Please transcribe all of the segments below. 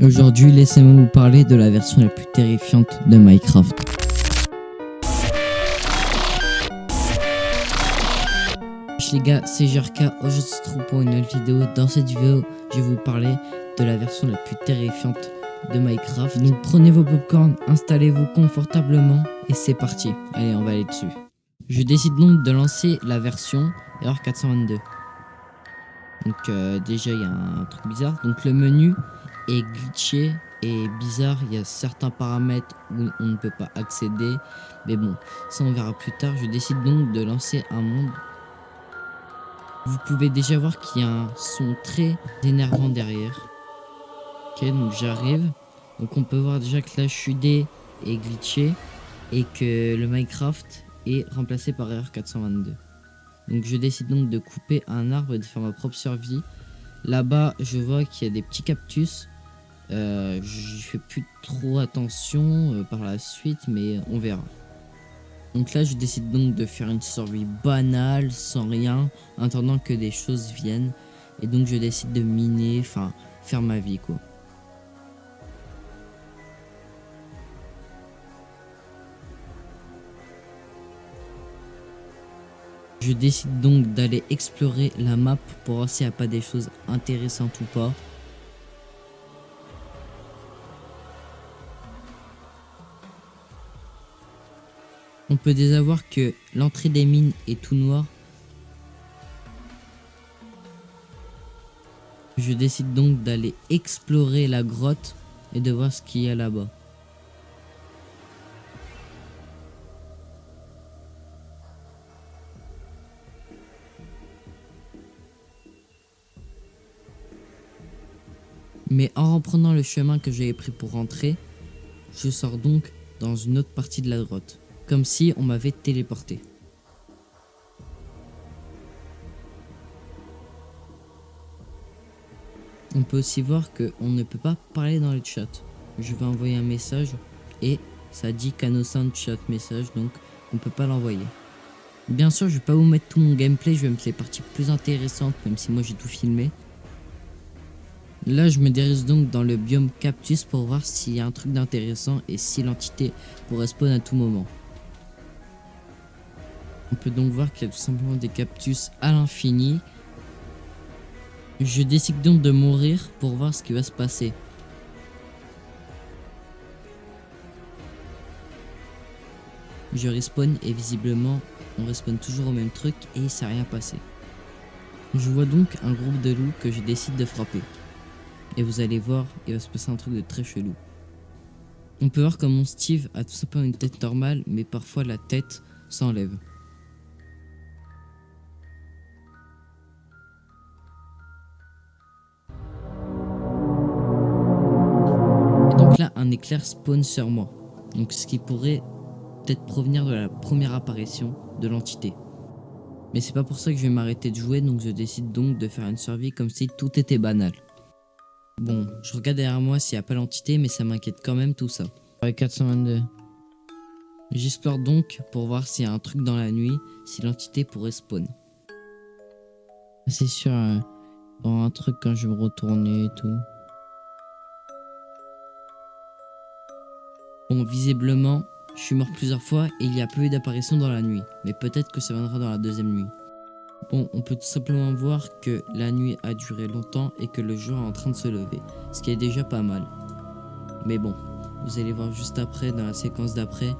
Aujourd'hui, laissez-moi vous parler de la version la plus terrifiante de Minecraft. Les gars, c'est JRK, aujourd'hui on se retrouve pour une nouvelle vidéo. Dans cette vidéo, je vais vous parler de la version la plus terrifiante de Minecraft. Donc prenez vos popcorn, installez-vous confortablement et c'est parti. Allez, on va aller dessus. Je décide donc de lancer la version Error 422. Donc déjà il y a un truc bizarre. Donc le menu est glitché et bizarre. Il y a certains paramètres où on ne peut pas accéder. Mais bon, ça on verra plus tard. Je décide donc de lancer un monde. Vous pouvez déjà voir qu'il y a un son très énervant derrière. Ok, donc j'arrive. Donc on peut voir déjà que la HUD est glitché et que le Minecraft est remplacé par Error 422. Donc je décide donc de couper un arbre et de faire ma propre survie. Là-bas, je vois qu'il y a des petits cactus. Je fais plus trop attention par la suite, mais on verra. Donc là, je décide donc de faire une survie banale, sans rien, en attendant que des choses viennent. Et donc je décide de miner, enfin, faire ma vie, quoi. Je décide donc d'aller explorer la map pour voir s'il n'y a pas des choses intéressantes ou pas. On peut déjà voir que l'entrée des mines est tout noir. Je décide donc d'aller explorer la grotte et de voir ce qu'il y a là-bas. Mais en reprenant le chemin que j'avais pris pour rentrer, je sors donc dans une autre partie de la grotte, comme si on m'avait téléporté. On peut aussi voir qu'on ne peut pas parler dans le chat. Je vais envoyer un message et ça dit Kano-san chat message, donc on ne peut pas l'envoyer. Bien sûr, je vais pas vous mettre tout mon gameplay, je vais mettre les parties plus intéressantes, même si moi j'ai tout filmé. Là, je me dirige donc dans le biome cactus pour voir s'il y a un truc d'intéressant et si l'entité pourrait spawn à tout moment. On peut donc voir qu'il y a tout simplement des cactus à l'infini. Je décide donc de mourir pour voir ce qui va se passer. Je respawn et visiblement on respawn toujours au même truc et ça n'a rien passé. Je vois donc un groupe de loups que je décide de frapper. Et vous allez voir, il va se passer un truc de très chelou. On peut voir comme mon Steve a tout simplement une tête normale, mais parfois la tête s'enlève. Et donc là, un éclair spawn sur moi. Donc ce qui pourrait peut-être provenir de la première apparition de l'entité. Mais c'est pas pour ça que je vais m'arrêter de jouer, donc je décide donc de faire une survie comme si tout était banal. Bon, je regarde derrière moi s'il n'y a pas l'entité, mais ça m'inquiète quand même tout ça. 422. J'explore donc pour voir s'il y a un truc dans la nuit, si l'entité pourrait spawn. C'est sûr, bon, un truc quand je vais me retourner et tout. Bon, visiblement, je suis mort plusieurs fois et il n'y a pas eu d'apparition dans la nuit. Mais peut-être que ça viendra dans la deuxième nuit. Bon, on peut tout simplement voir que la nuit a duré longtemps et que le jour est en train de se lever. Ce qui est déjà pas mal. Mais bon, vous allez voir juste après, dans la séquence d'après.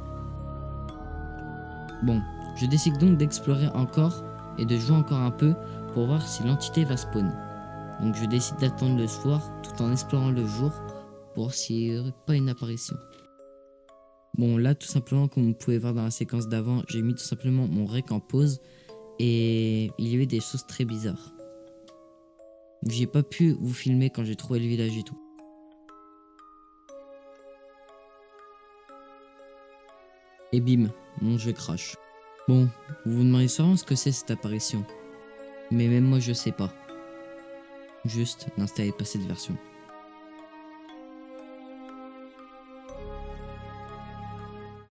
Bon, je décide donc d'explorer encore et de jouer encore un peu pour voir si l'entité va spawn. Donc je décide d'attendre le soir tout en explorant le jour pour voir s'il n'y aurait pas une apparition. Bon, là tout simplement, comme vous pouvez voir dans la séquence d'avant, j'ai mis tout simplement mon rec en pause et il y avait des choses très bizarres. J'ai pas pu vous filmer quand j'ai trouvé le village et tout. Et bim, mon jeu crash. Bon, vous vous demandez sûrement ce que c'est cette apparition. Mais même moi je sais pas. Juste, n'installez pas cette version.